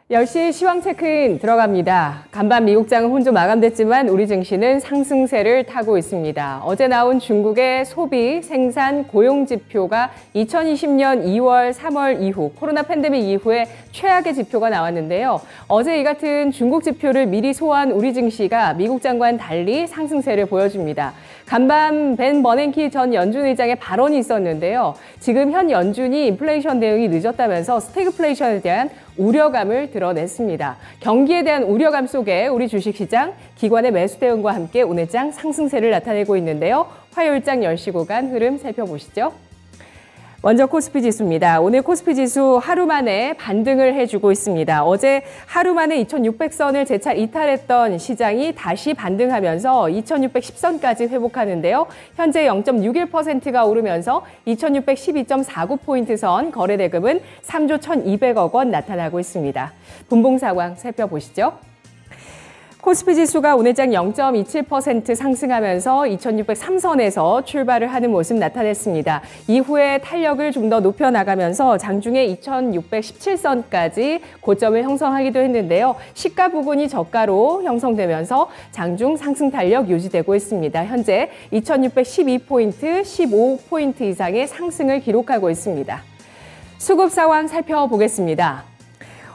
10시 시황 체크인 들어갑니다. 간밤 미국장은 혼조 마감됐지만 우리 증시는 상승세를 타고 있습니다. 어제 나온 중국의 소비, 생산, 고용 지표가 2020년 2월, 3월 이후 코로나 팬데믹 이후에 최악의 지표가 나왔는데요. 어제 이 같은 중국 지표를 미리 소화한 우리 증시가 미국장과는 달리 상승세를 보여줍니다. 간밤 벤 버냉키 전 연준 의장의 발언이 있었는데요. 지금 현 연준이 인플레이션 대응이 늦었다면서 스태그플레이션에 대한 우려감을 드러냈습니다. 경기에 대한 우려감 속에 우리 주식시장 기관의 매수 대응과 함께 오늘장 상승세를 나타내고 있는데요. 화요일장 10시 구간 흐름 살펴보시죠. 먼저 코스피 지수입니다. 오늘 코스피 지수 하루 만에 반등을 해주고 있습니다. 어제 하루 만에 2600선을 재차 이탈했던 시장이 다시 반등하면서 2610선까지 회복하는데요. 현재 0.61%가 오르면서 2612.49포인트 선 거래대금은 3조 1200억 원 나타나고 있습니다. 분봉 상황 살펴보시죠. 코스피 지수가 오늘장 0.27% 상승하면서 2603선에서 출발을 하는 모습 나타냈습니다. 이후에 탄력을 좀 더 높여나가면서 장중에 2617선까지 고점을 형성하기도 했는데요. 시가 부근이 저가로 형성되면서 장중 상승 탄력 유지되고 있습니다. 현재 2612포인트, 15포인트 이상의 상승을 기록하고 있습니다. 수급 상황 살펴보겠습니다.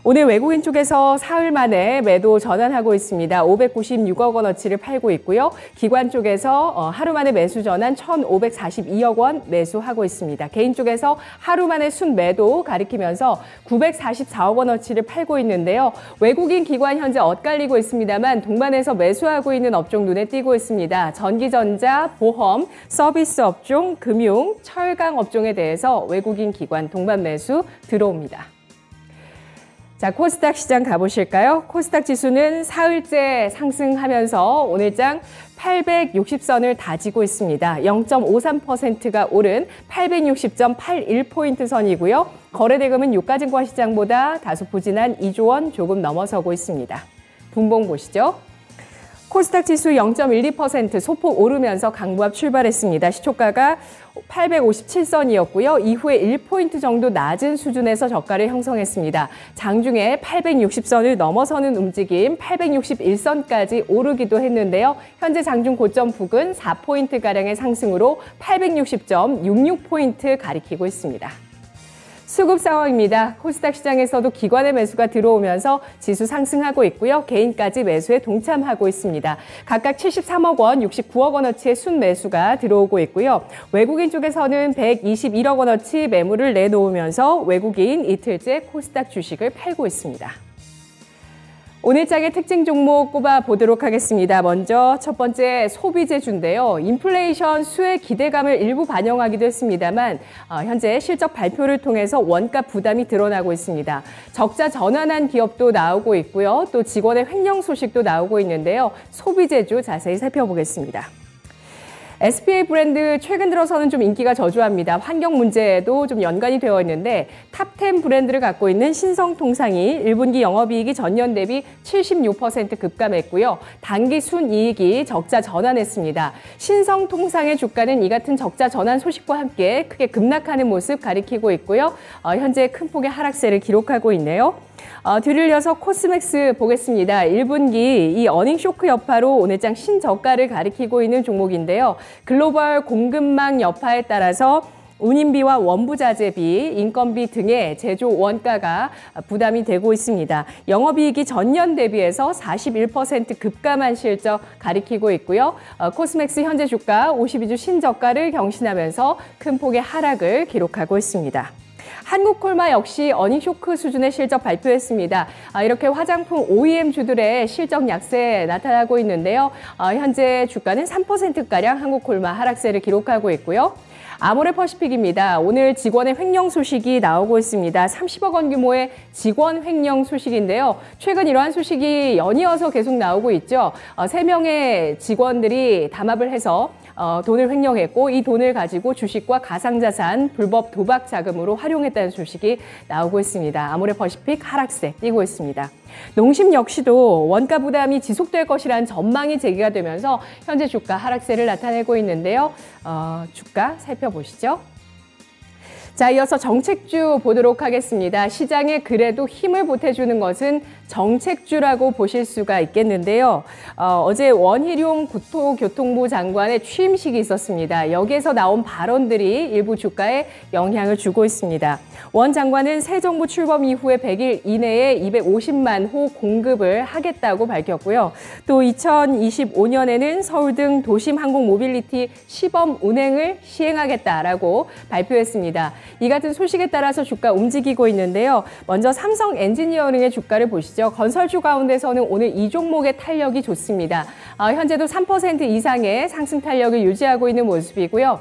오늘 외국인 쪽에서 사흘 만에 매도 전환하고 있습니다. 596억 원어치를 팔고 있고요. 기관 쪽에서 하루 만에 매수 전환 1,542억 원 매수하고 있습니다. 개인 쪽에서 하루 만에 순매도 가리키면서 944억 원어치를 팔고 있는데요. 외국인 기관 현재 엇갈리고 있습니다만 동반해서 매수하고 있는 업종 눈에 띄고 있습니다. 전기전자, 보험, 서비스 업종, 금융, 철강 업종에 대해서 외국인 기관 동반 매수 들어옵니다. 자, 코스닥 시장 가보실까요? 코스닥 지수는 사흘째 상승하면서 오늘장 860선을 다지고 있습니다. 0.53%가 오른 860.81포인트 선이고요. 거래대금은 유가증권 시장보다 다소 부진한 2조 원 조금 넘어서고 있습니다. 분봉 보시죠. 코스닥 지수 0.12% 소폭 오르면서 강보합 출발했습니다. 시초가가 857선이었고요. 이후에 1포인트 정도 낮은 수준에서 저가를 형성했습니다. 장중에 860선을 넘어서는 움직임 861선까지 오르기도 했는데요. 현재 장중 고점 부근 4포인트가량의 상승으로 860.66포인트 가리키고 있습니다. 수급 상황입니다. 코스닥 시장에서도 기관의 매수가 들어오면서 지수 상승하고 있고요. 개인까지 매수에 동참하고 있습니다. 각각 73억 원, 69억 원어치의 순매수가 들어오고 있고요. 외국인 쪽에서는 121억 원어치 매물을 내놓으면서 외국인 이틀째 코스닥 주식을 팔고 있습니다. 오늘장의 특징 종목 꼽아보도록 하겠습니다. 먼저 첫 번째 소비재주인데요. 인플레이션 수혜 기대감을 일부 반영하기도 했습니다만 현재 실적 발표를 통해서 원가 부담이 드러나고 있습니다. 적자 전환한 기업도 나오고 있고요. 또 직원의 횡령 소식도 나오고 있는데요. 소비재주 자세히 살펴보겠습니다. SPA 브랜드 최근 들어서는 좀 인기가 저조합니다. 환경 문제에도 좀 연관이 되어 있는데 탑10 브랜드를 갖고 있는 신성통상이 1분기 영업이익이 전년 대비 76% 급감했고요. 단기 순이익이 적자 전환했습니다. 신성통상의 주가는 이 같은 적자 전환 소식과 함께 크게 급락하는 모습 가리키고 있고요. 현재 큰 폭의 하락세를 기록하고 있네요. 뒤를 이어서 코스맥스 보겠습니다. 1분기 이 어닝 쇼크 여파로 오늘장 신저가를 가리키고 있는 종목인데요. 글로벌 공급망 여파에 따라서 운임비와 원부자재비, 인건비 등의 제조 원가가 부담이 되고 있습니다. 영업이익이 전년 대비해서 41% 급감한 실적 가리키고 있고요. 코스맥스 현재 주가 52주 신저가를 경신하면서 큰 폭의 하락을 기록하고 있습니다. 한국콜마 역시 어닝 쇼크 수준의 실적 발표했습니다. 이렇게 화장품 OEM주들의 실적 약세 나타나고 있는데요. 현재 주가는 3%가량 한국콜마 하락세를 기록하고 있고요. 아모레퍼시픽입니다. 오늘 직원의 횡령 소식이 나오고 있습니다. 30억 원 규모의 직원 횡령 소식인데요. 최근 이러한 소식이 연이어서 계속 나오고 있죠. 3명의 직원들이 담합을 해서 돈을 횡령했고 이 돈을 가지고 주식과 가상자산, 불법 도박 자금으로 활용했다는 소식이 나오고 있습니다. 아모레퍼시픽 하락세 띄고 있습니다. 농심 역시도 원가 부담이 지속될 것이라는 전망이 제기가 되면서 현재 주가 하락세를 나타내고 있는데요. 주가 살펴보시죠. 자, 이어서 정책주 보도록 하겠습니다. 시장에 그래도 힘을 보태주는 것은 정책주라고 보실 수가 있겠는데요. 어제 원희룡 국토교통부 장관의 취임식이 있었습니다. 여기에서 나온 발언들이 일부 주가에 영향을 주고 있습니다. 원 장관은 새 정부 출범 이후에 100일 이내에 250만 호 공급을 하겠다고 밝혔고요. 또 2025년에는 서울 등 도심 항공 모빌리티 시범 운행을 시행하겠다라고 발표했습니다. 이 같은 소식에 따라서 주가 움직이고 있는데요. 먼저 삼성 엔지니어링의 주가를 보시죠. 건설주 가운데서는 오늘 이 종목의 탄력이 좋습니다. 현재도 3% 이상의 상승 탄력을 유지하고 있는 모습이고요.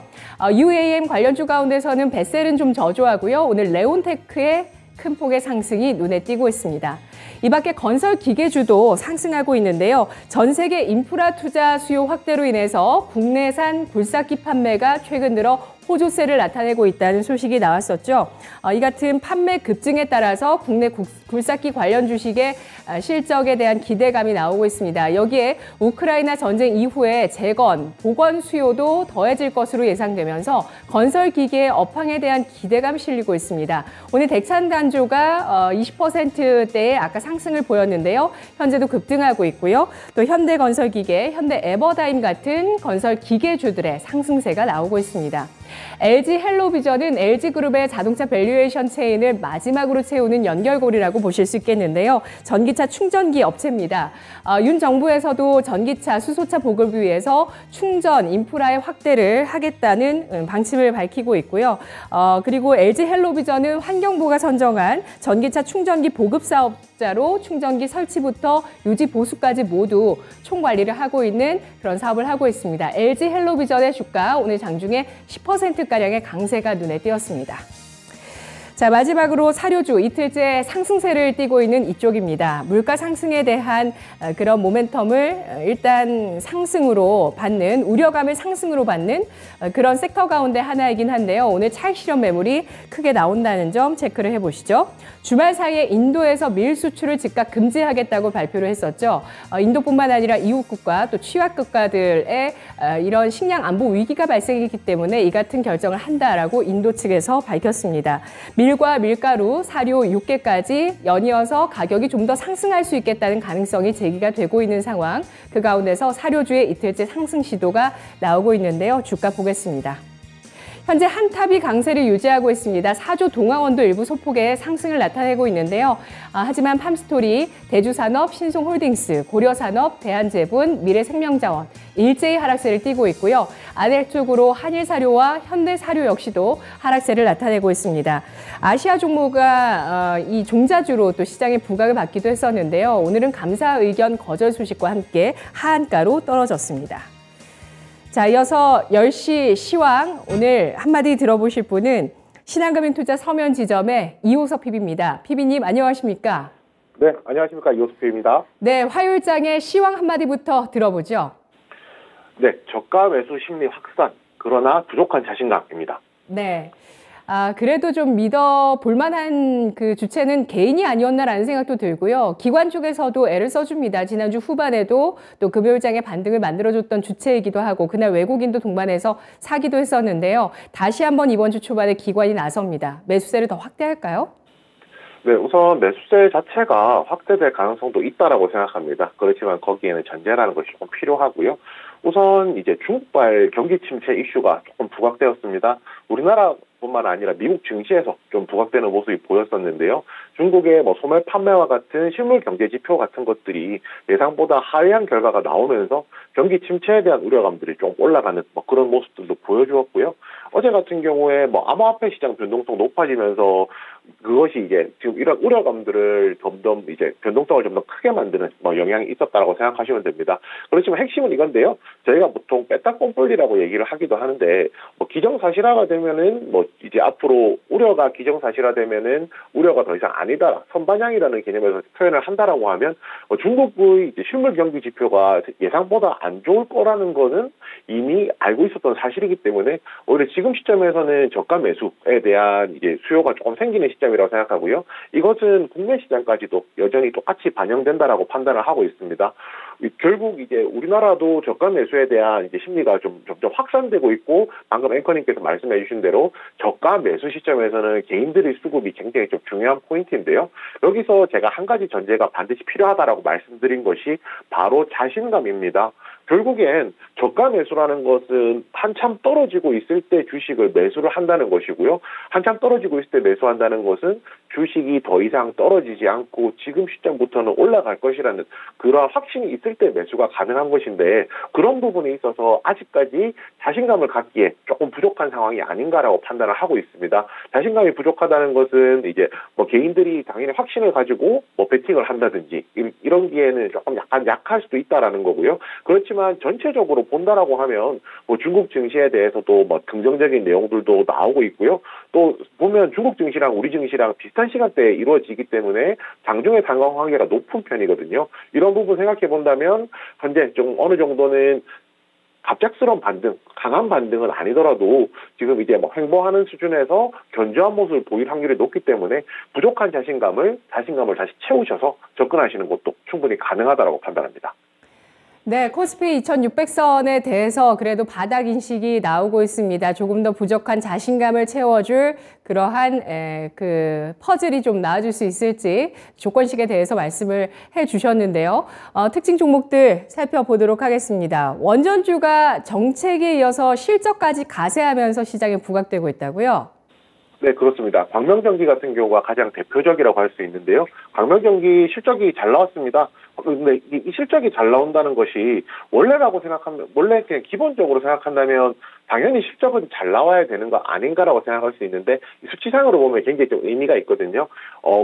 UAM 관련주 가운데서는 베셀은 좀 저조하고요. 오늘 레온테크의 큰 폭의 상승이 눈에 띄고 있습니다. 이 밖에 건설 기계주도 상승하고 있는데요. 전 세계 인프라 투자 수요 확대로 인해서 국내산 굴삭기 판매가 최근 들어 호조세를 나타내고 있다는 소식이 나왔었죠. 이 같은 판매 급증에 따라서 국내 굴삭기 관련 주식의 실적에 대한 기대감이 나오고 있습니다. 여기에 우크라이나 전쟁 이후에 재건, 복원 수요도 더해질 것으로 예상되면서 건설 기계의 업황에 대한 기대감이 실리고 있습니다. 오늘 덱찬 단조가 20%대의 아까 상승을 보였는데요. 현재도 급등하고 있고요. 또 현대건설기계, 현대에버다임 같은 건설 기계주들의 상승세가 나오고 있습니다. LG 헬로비전은 LG그룹의 자동차 밸류에이션 체인을 마지막으로 채우는 연결고리라고 보실 수 있겠는데요. 전기차 충전기 업체입니다. 윤 정부에서도 전기차, 수소차 보급을 위해서 충전 인프라의 확대를 하겠다는 방침을 밝히고 있고요. 그리고 LG 헬로비전은 환경부가 선정한 전기차 충전기 보급 사업자로 충전기 설치부터 유지 보수까지 모두 총관리를 하고 있는 그런 사업을 하고 있습니다. LG 헬로비전의 주가 오늘 장중에 10%가량의 강세가 눈에 띄었습니다. 자, 마지막으로 사료주 이틀째 상승세를 띠고 있는 이쪽입니다. 물가 상승에 대한 그런 모멘텀을 일단 상승으로 받는, 우려감을 상승으로 받는 그런 섹터 가운데 하나이긴 한데요. 오늘 차익 실현 매물이 크게 나온다는 점 체크를 해보시죠. 주말 사이에 인도에서 밀 수출을 즉각 금지하겠다고 발표를 했었죠. 인도뿐만 아니라 이웃국가 또 취약 국가들의 이런 식량 안보 위기가 발생했기 때문에 이 같은 결정을 한다라고 인도 측에서 밝혔습니다. 밀과 밀가루, 사료, 육개까지 연이어서 가격이 좀 더 상승할 수 있겠다는 가능성이 제기가 되고 있는 상황. 그 가운데서 사료주의 이틀째 상승 시도가 나오고 있는데요. 주가 보겠습니다. 현재 한탑이 강세를 유지하고 있습니다. 사조 동아원도 일부 소폭의 상승을 나타내고 있는데요. 하지만 팜스토리, 대주산업, 신송홀딩스, 고려산업, 대한제분, 미래생명자원 일제히 하락세를 띠고 있고요. 아래쪽으로 한일사료와 현대사료 역시도 하락세를 나타내고 있습니다. 아시아 종목가 이 종자주로 또 시장에 부각을 받기도 했었는데요. 오늘은 감사 의견 거절 소식과 함께 하한가로 떨어졌습니다. 자, 이어서 10시 시황 오늘 한마디 들어보실 분은 신한금융투자 서면지점의 이호석 PB입니다. PB님 안녕하십니까? 네, 안녕하십니까. 이호석 PB입니다. 네, 화요일장의 시황 한마디부터 들어보죠. 네, 저가 매수 심리 확산, 그러나 부족한 자신감입니다. 네. 그래도 좀 믿어볼 만한 그 주체는 개인이 아니었나라는 생각도 들고요. 기관 쪽에서도 애를 써줍니다. 지난주 후반에도 또 금요일장에 반등을 만들어줬던 주체이기도 하고 그날 외국인도 동반해서 사기도 했었는데요. 다시 한번 이번 주 초반에 기관이 나섭니다. 매수세를 더 확대할까요? 네, 우선 매수세 자체가 확대될 가능성도 있다라고 생각합니다. 그렇지만 거기에는 전제라는 것이 조금 필요하고요. 우선 이제 중국발 경기 침체 이슈가 조금 부각되었습니다. 우리나라뿐만 아니라 미국 증시에서 좀 부각되는 모습이 보였었는데요. 중국의 소매 판매와 같은 실물 경제 지표 같은 것들이 예상보다 하회한 결과가 나오면서 경기 침체에 대한 우려감들이 좀 올라가는 그런 모습들도 보여주었고요. 어제 같은 경우에 암호화폐 시장 변동성 높아지면서 그것이 이제 지금 이런 우려감들을 점점 이제 변동성을 좀 더 크게 만드는 영향이 있었다라고 생각하시면 됩니다. 그렇지만 핵심은 이건데요. 저희가 보통 빼딱꼼뿔리라고 얘기를 하기도 하는데 기정사실화가 되면은 이제 앞으로 우려가 기정사실화되면은 우려가 더 이상 아니다 선반영이라는 개념에서 표현을 한다라고 하면 중국의 이제 실물 경기 지표가 예상보다 안 좋을 거라는 거는 이미 알고 있었던 사실이기 때문에 오히려 지금 시점에서는 저가 매수에 대한 이제 수요가 조금 생기는 시점이라고 생각하고요. 이것은 국내 시장까지도 여전히 똑같이 반영된다라고 판단을 하고 있습니다. 결국 이제 우리나라도 저가 매수에 대한 이제 심리가 좀 점점 확산되고 있고, 방금 앵커님께서 말씀해 주신 대로 저가 매수 시점에서는 개인들의 수급이 굉장히 좀 중요한 포인트인데요. 여기서 제가 한 가지 전제가 반드시 필요하다라고 말씀드린 것이 바로 자신감입니다. 결국엔 저가 매수라는 것은 한참 떨어지고 있을 때 주식을 매수를 한다는 것이고요. 한참 떨어지고 있을 때 매수한다는 것은 주식이 더 이상 떨어지지 않고 지금 시점부터는 올라갈 것이라는 그러한 확신이 있을 때 매수가 가능한 것인데, 그런 부분에 있어서 아직까지 자신감을 갖기에 조금 부족한 상황이 아닌가라고 판단을 하고 있습니다. 자신감이 부족하다는 것은 이제 뭐 개인들이 당연히 확신을 가지고 뭐 베팅을 한다든지 이런 기에는 조금 약간 약할 수도 있다라는 거고요. 그렇지만 전체적으로 본다라고 하면 뭐 중국 증시에 대해서도 뭐 긍정적인 내용들도 나오고 있고요. 또 보면 중국 증시랑 우리 증시랑 비슷한 시간대에 이루어지기 때문에 장중의 상황 관계가 높은 편이거든요. 이런 부분 생각해 본다면 현재 좀 어느 정도는 갑작스러운 반등, 강한 반등은 아니더라도 지금 이제 뭐 횡보하는 수준에서 견조한 모습을 보일 확률이 높기 때문에 부족한 자신감을 다시 채우셔서 접근하시는 것도 충분히 가능하다고 판단합니다. 네, 코스피 2600선에 대해서 그래도 바닥 인식이 나오고 있습니다. 조금 더 부족한 자신감을 채워줄 그러한 그 퍼즐이 좀 나와줄 수 있을지 조건식에 대해서 말씀을 해주셨는데요. 특징 종목들 살펴보도록 하겠습니다. 원전주가 정책에 이어서 실적까지 가세하면서 시장에 부각되고 있다고요? 네, 그렇습니다. 광명전기 같은 경우가 가장 대표적이라고 할 수 있는데요. 광명전기 실적이 잘 나왔습니다. 근데 이 실적이 잘 나온다는 것이 원래라고 생각하면, 원래 그냥 기본적으로 생각한다면 당연히 실적은 잘 나와야 되는 거 아닌가라고 생각할 수 있는데, 수치상으로 보면 굉장히 좀 의미가 있거든요.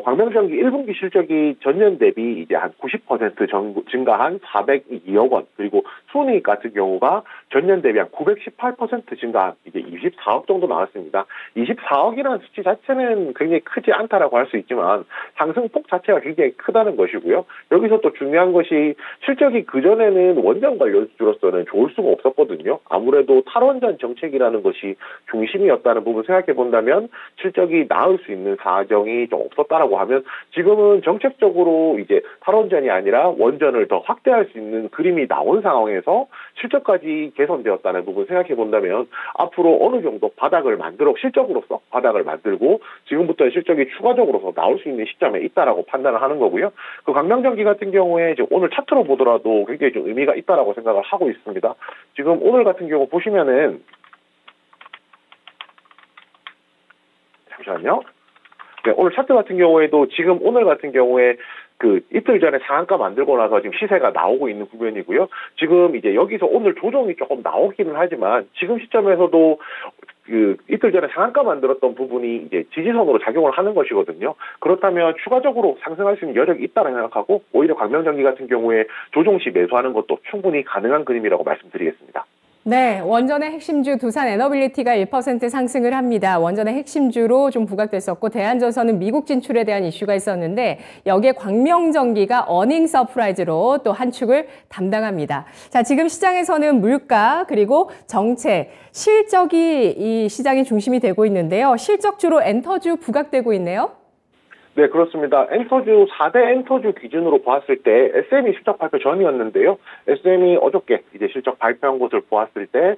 광명전기 1분기 실적이 전년 대비 이제 한 90% 증가한 402억 원, 그리고 순이익 같은 경우가 전년 대비 한 918% 증가한 이제 24억 정도 나왔습니다. 24억이라는 수치 자체는 굉장히 크지 않다라고 할 수 있지만 상승폭 자체가 굉장히 크다는 것이고요. 여기서 또 중요한 것이 실적이 그전에는 원전 관련주로서는 좋을 수가 없었거든요. 아무래도 탈원전 정책이라는 것이 중심이었다는 부분 생각해 본다면 실적이 나을 수 있는 사정이 좀 없었다라고 하면, 지금은 정책적으로 이제 탈원전이 아니라 원전을 더 확대할 수 있는 그림이 나온 상황에서 실적까지 개선되었다는 부분 생각해 본다면 앞으로 어느 정도 바닥을 실적으로서 바닥을 만들고 지금부터 실적이 추가적으로서 나올 수 있는 시점에 있다라고 판단을 하는 거고요. 그 광명전기 같은 경우에 이제 오늘 차트로 보더라도 굉장히 좀 의미가 있다라고 생각을 하고 있습니다. 지금 오늘 같은 경우 보시면은, 잠시만요. 네, 오늘 차트 같은 경우에도 지금 오늘 같은 경우에 그 이틀 전에 상한가 만들고 나서 지금 시세가 나오고 있는 국면이고요. 지금 이제 여기서 오늘 조정이 조금 나오기는 하지만 지금 시점에서도 그 이틀 전에 상한가 만들었던 부분이 이제 지지선으로 작용을 하는 것이거든요. 그렇다면 추가적으로 상승할 수 있는 여력이 있다고 생각하고, 오히려 광명전기 같은 경우에 조정 시 매수하는 것도 충분히 가능한 그림이라고 말씀드리겠습니다. 네, 원전의 핵심주 두산에너빌리티가 1% 상승을 합니다. 원전의 핵심주로 좀 부각됐었고, 대한전선은 미국 진출에 대한 이슈가 있었는데 여기에 광명전기가 어닝 서프라이즈로 또 한 축을 담당합니다. 자, 지금 시장에서는 물가 그리고 정책, 실적이 이 시장의 중심이 되고 있는데요. 실적주로 엔터주 부각되고 있네요. 네, 그렇습니다. 4대 엔터주 기준으로 보았을 때 SM이 실적 발표 전이었는데요. SM이 어저께 이제 실적 발표한 것을 보았을 때,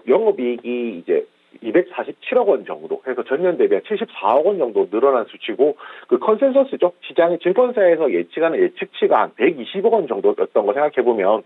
영업이익이 이제 247억 원 정도 해서 전년 대비 74억 원 정도 늘어난 수치고, 그 컨센서스죠. 시장의 증권사에서 예측하는 예측치가 한 120억 원 정도였던 거 생각해보면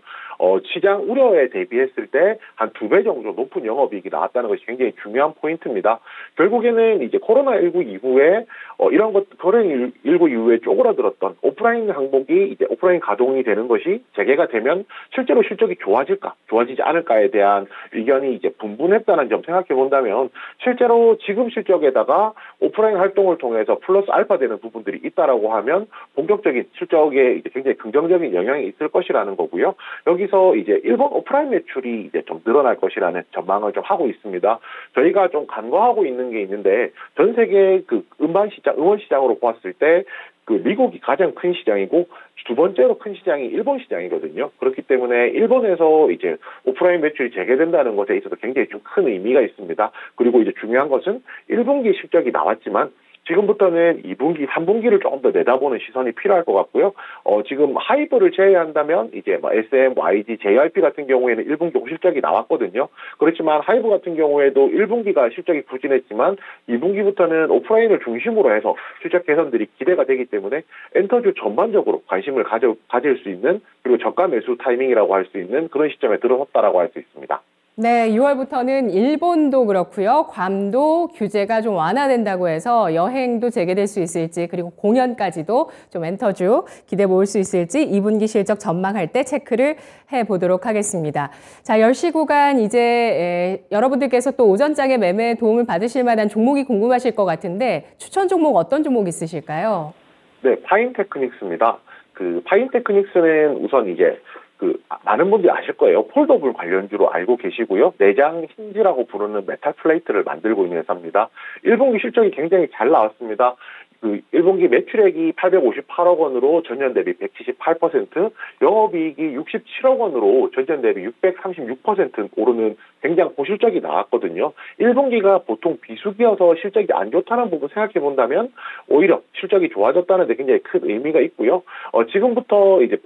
시장 우려에 대비했을 때 한 2배 정도 높은 영업이익이 나왔다는 것이 굉장히 중요한 포인트입니다. 결국에는 이제 코로나19 이후에 이런 코로나19 이후에 쪼그라들었던 오프라인 항목이 이제 오프라인 가동이 되는 것이 재개가 되면 실제로 실적이 좋아질까, 좋아지지 않을까에 대한 의견이 이제 분분했다는 점 생각해 본다면, 실제로 지금 실적에다가 오프라인 활동을 통해서 플러스 알파 되는 부분들이 있다라고 하면 본격적인 실적에 이제 굉장히 긍정적인 영향이 있을 것이라는 거고요. 여기서 이제 일본 오프라인 매출이 이제 좀 늘어날 것이라는 전망을 좀 하고 있습니다. 저희가 좀 간과하고 있는 게 있는데, 전 세계 그 음원 시장으로 보았을 때 그 미국이 가장 큰 시장이고 두 번째로 큰 시장이 일본 시장이거든요. 그렇기 때문에 일본에서 이제 오프라인 매출이 재개된다는 것에 있어서 굉장히 좀 큰 의미가 있습니다. 그리고 이제 중요한 것은 1분기 실적이 나왔지만 지금부터는 2분기, 3분기를 조금 더 내다보는 시선이 필요할 것 같고요. 지금 하이브를 제외한다면 이제 뭐 SM, YG, JYP 같은 경우에는 1분기 호실적이 나왔거든요. 그렇지만 하이브 같은 경우에도 1분기가 실적이 부진했지만 2분기부터는 오프라인을 중심으로 해서 실적 개선들이 기대가 되기 때문에 엔터주 전반적으로 관심을 가질 수 있는, 그리고 저가 매수 타이밍이라고 할 수 있는 그런 시점에 들어섰다라고 할 수 있습니다. 네, 6월부터는 일본도 그렇고요. 괌도 규제가 좀 완화된다고 해서 여행도 재개될 수 있을지, 그리고 공연까지도 좀 엔터주 기대 모을 수 있을지 2분기 실적 전망할 때 체크를 해보도록 하겠습니다. 자, 10시 구간 이제 여러분들께서 또 오전장에 매매에 도움을 받으실 만한 종목이 궁금하실 것 같은데 추천 종목 어떤 종목 있으실까요? 네, 파인테크닉스입니다. 파인테크닉스는 우선 이제 많은 분들이 아실 거예요. 폴더블 관련주로 알고 계시고요. 내장 힌지라고 부르는 메탈 플레이트를 만들고 있는 회사입니다. 1분기 실적이 굉장히 잘 나왔습니다. 1분기 매출액이 858억 원으로 전년 대비 178%, 영업이익이 67억 원으로 전년 대비 636% 오르는 굉장히 고실적이 나왔거든요. 1분기가 보통 비수기여서 실적이 안 좋다는 부분 생각해 본다면 오히려 실적이 좋아졌다는 데 굉장히 큰 의미가 있고요. 지금부터 이제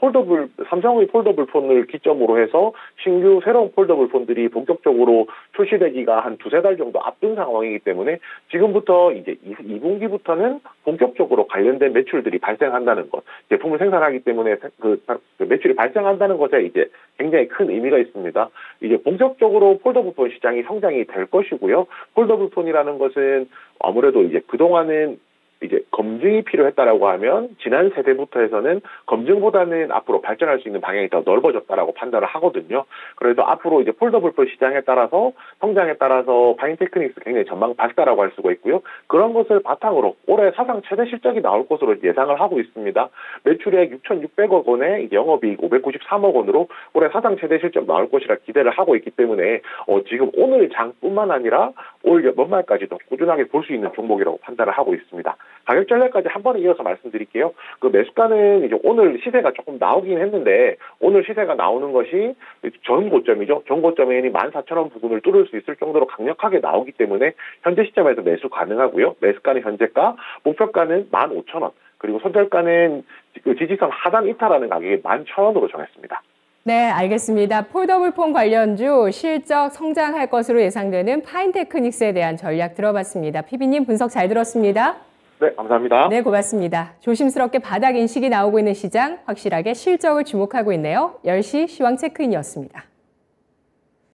삼성의 폴더블 폰을 기점으로 해서 신규 새로운 폴더블 폰들이 본격적으로 출시되기가 한 두세 달 정도 앞둔 상황이기 때문에 지금부터 이제 2분기부터는 본격적으로 관련된 매출들이 발생한다는 것, 제품을 생산하기 때문에 그 매출이 발생한다는 것에 이제 굉장히 큰 의미가 있습니다. 이제 본격적으로 폴더블폰 시장이 성장이 될 것이고요. 폴더블폰이라는 것은 아무래도 이제 그동안은 이제 검증이 필요했다라고 하면 지난 세대부터 해서는 검증보다는 앞으로 발전할 수 있는 방향이 더 넓어졌다라고 판단을 하거든요. 그래도 앞으로 이제 폴더블폰 시장에 따라서 성장에 따라서 파인테크닉스 굉장히 전망 밝다라고 할 수가 있고요. 그런 것을 바탕으로 올해 사상 최대 실적이 나올 것으로 예상을 하고 있습니다. 매출액 6,600억 원에 이제 영업이익 593억 원으로 올해 사상 최대 실적 나올 것이라 기대를 하고 있기 때문에 지금 오늘 장뿐만 아니라 올 연말까지도 꾸준하게 볼 수 있는 종목이라고 판단을 하고 있습니다. 가격 전략까지 한 번에 이어서 말씀드릴게요. 매수가는 이제 오늘 시세가 조금 나오긴 했는데 오늘 시세가 나오는 것이 전 고점이죠. 전 고점이 14,000원 부근을 뚫을 수 있을 정도로 강력하게 나오기 때문에 현재 시점에서 매수 가능하고요. 매수가는 현재가, 목표가는 15,000원, 그리고 손절가는 지지선 하단 이탈하는 가격이 11,000원으로 정했습니다. 네, 알겠습니다. 폴더블폰 관련주 실적 성장할 것으로 예상되는 파인테크닉스에 대한 전략 들어봤습니다. PB님 분석 잘 들었습니다. 네, 감사합니다. 네, 고맙습니다. 조심스럽게 바닥 인식이 나오고 있는 시장, 확실하게 실적을 주목하고 있네요. 10시 시황 체크인이었습니다.